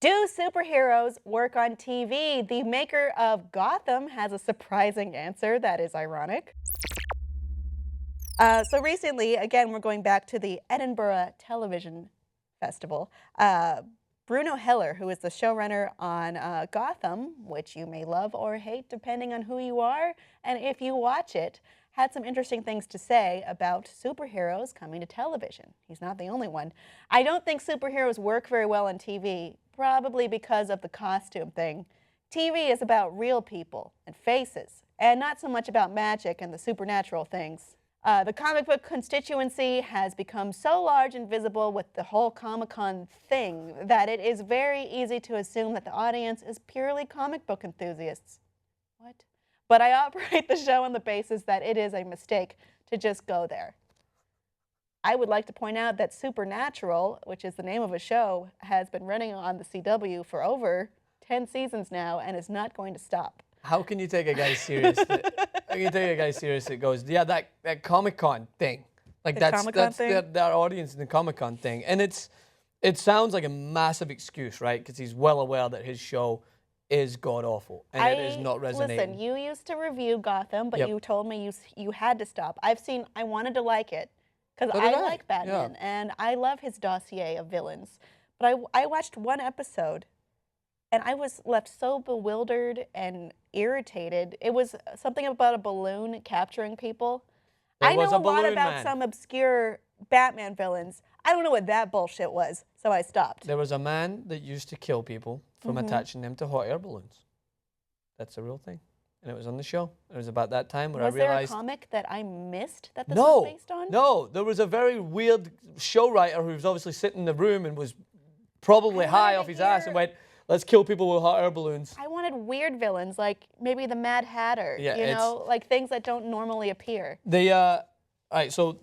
Do superheroes work on TV? The maker of Gotham has a surprising answer that is ironic. So recently, again, we're going back to the Edinburgh Television Festival. Bruno Heller, who is the showrunner on Gotham, which you may love or hate depending on who you are and if you watch it, had some interesting things to say about superheroes coming to television. He's not the only one. I don't think superheroes work very well on TV, probably because of the costume thing. TV is about real people and faces, and not so much about magic and the supernatural things. The comic book constituency has become so large and visible with the whole Comic-Con thing that it is very easy to assume that the audience is purely comic book enthusiasts. What? But I operate the show on the basis that it is a mistake to just go there. I would like to point out that Supernatural, which is the name of a show, has been running on the CW for over 10 seasons now and is not going to stop. How can you take a guy serious? How can you take a guy serious that goes, yeah, that Comic-Con thing, like that's their audience in the Comic-Con thing, and it sounds like a massive excuse, right? Because he's well aware that his show is god awful and it is not resonating. Listen, you used to review Gotham, but you told me you had to stop. I wanted to like it because I like Batman and I love his dossier of villains, but I watched one episode. And I was left so bewildered and irritated. It was something about a balloon capturing people. I know a lot about some obscure Batman villains. I don't know what that bullshit was, so I stopped. There was a man that used to kill people from attaching them to hot air balloons. That's a real thing. And it was on the show. It was about that time where I realized... Was there a comic that I missed that this was based on? No, there was a very weird show writer who was obviously sitting in the room and was probably high off his ass and went, let's kill people with hot air balloons. I wanted weird villains, like maybe the Mad Hatter, you know, like things that don't normally appear. All right, so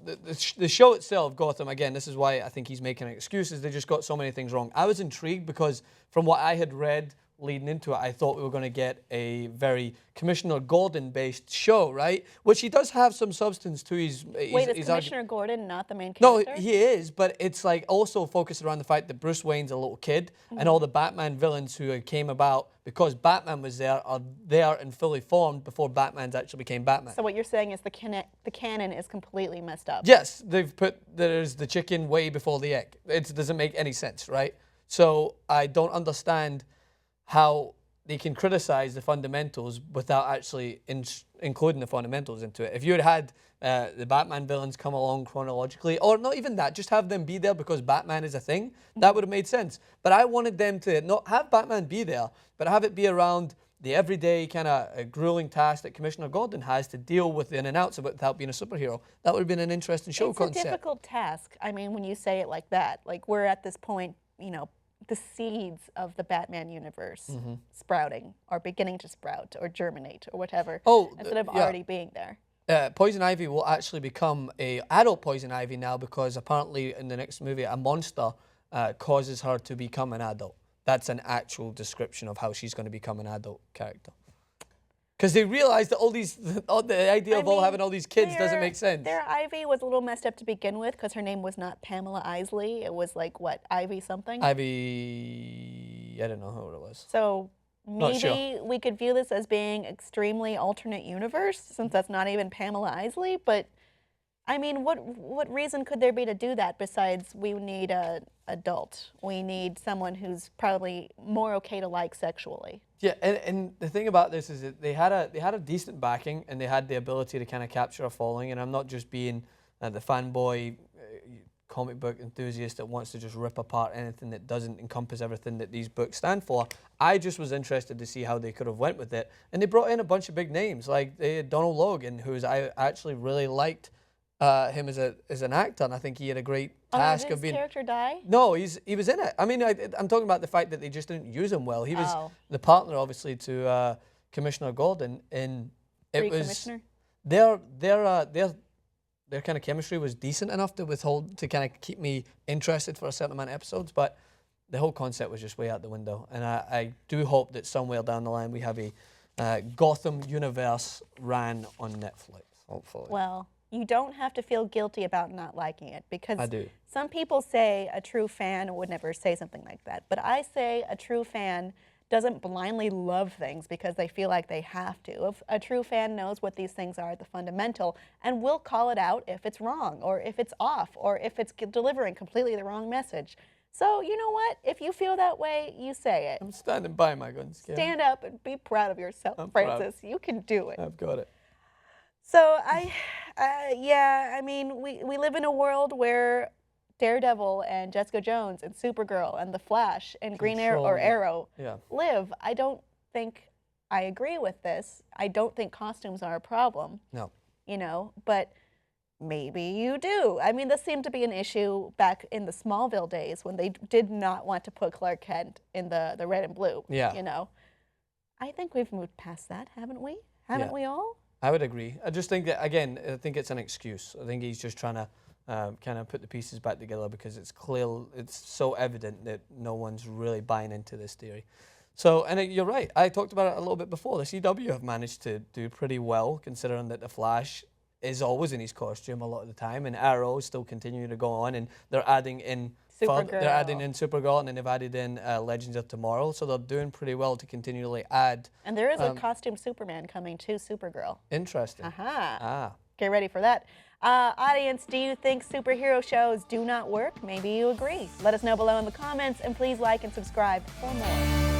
the show itself, Gotham, again, this is why I think he's making excuses. They just got so many things wrong. I was intrigued because from what I had read leading into it, I thought we were going to get a very Commissioner Gordon-based show, right? Which he does have some substance to his... Wait, is Commissioner Gordon not the main character? No, he is, but it's like also focused around the fact that Bruce Wayne's a little kid and all the Batman villains who came about because Batman was there are there and fully formed before Batman's actually became Batman. So what you're saying is the canon is completely messed up. Yes, there's the chicken way before the egg. It doesn't make any sense, right? So I don't understand how they can criticize the fundamentals without actually including the fundamentals into it. If you had the Batman villains come along chronologically, or not even that, just have them be there because Batman is a thing, that would have made sense. But I wanted them to not have Batman be there, but have it be around the everyday kind of grueling task that Commissioner Gordon has to deal with in and outs of it without being a superhero. That would have been an interesting show concept. It's a difficult task. I mean, when you say it like that, like we're at this point, you know, the seeds of the Batman universe sprouting or beginning to sprout or germinate or whatever instead of already being there. Poison Ivy will actually become a adult Poison Ivy now because apparently in the next movie a monster causes her to become an adult. That's an actual description of how she's going to become an adult character. Because they realized that the idea of having all these kids doesn't make sense. Their Ivy was a little messed up to begin with because her name was not Pamela Isley. It was like, what, Ivy something? Ivy, I don't know who it was. So maybe we could view this as being extremely alternate universe since that's not even Pamela Isley. But, I mean, what reason could there be to do that besides we need an adult? We need someone who's probably more okay to like sexually. Yeah, and the thing about this is that they had a decent backing and they had the ability to kind of capture a following. And I'm not just being the fanboy comic book enthusiast that wants to just rip apart anything that doesn't encompass everything that these books stand for. I just was interested to see how they could have went with it. And they brought in a bunch of big names like Donald Logan, who's I actually really liked him as an actor, and I think he had a great task of being... Did his character die? No, he was in it. I mean, I'm talking about the fact that they just didn't use him well. He was the partner, obviously, to Commissioner Gordon, and it was... Their kind of chemistry was decent enough to kind of keep me interested for a certain amount of episodes, but the whole concept was just way out the window. And I do hope that somewhere down the line we have a Gotham universe ran on Netflix, hopefully. Well, you don't have to feel guilty about not liking it, because I do. some people say a true fan would never say something like that. But I say a true fan doesn't blindly love things because they feel like they have to. If a true fan knows what these things are, the fundamental, and will call it out if it's wrong, or if it's off, or if it's delivering completely the wrong message. So, you know what? If you feel that way, you say it. I'm standing by my guns. Kim. Stand up and be proud of yourself, Francis. You can do it. I've got it. So yeah, I mean, we live in a world where Daredevil and Jessica Jones and Supergirl and The Flash and Green Arrow live. I don't think I agree with this. I don't think costumes are a problem. No. You know, but maybe you do. I mean, this seemed to be an issue back in the Smallville days when they did not want to put Clark Kent in the red and blue. Yeah. You know, I think we've moved past that, haven't we? Haven't we all? I would agree. I just think that, again, I think it's an excuse. I think he's just trying to kind of put the pieces back together because it's clear, it's so evident that no one's really buying into this theory. So, and you're right. I talked about it a little bit before. The CW have managed to do pretty well, considering that the Flash is always in his costume a lot of the time, and Arrow is still continuing to go on, and they're adding in Supergirl, and then they've added in Legends of Tomorrow, so they're doing pretty well to continually add. And there is a costume Superman coming to Supergirl. Interesting. Get ready for that. Audience, do you think superhero shows do not work? Maybe you agree. Let us know below in the comments, and please like and subscribe for more.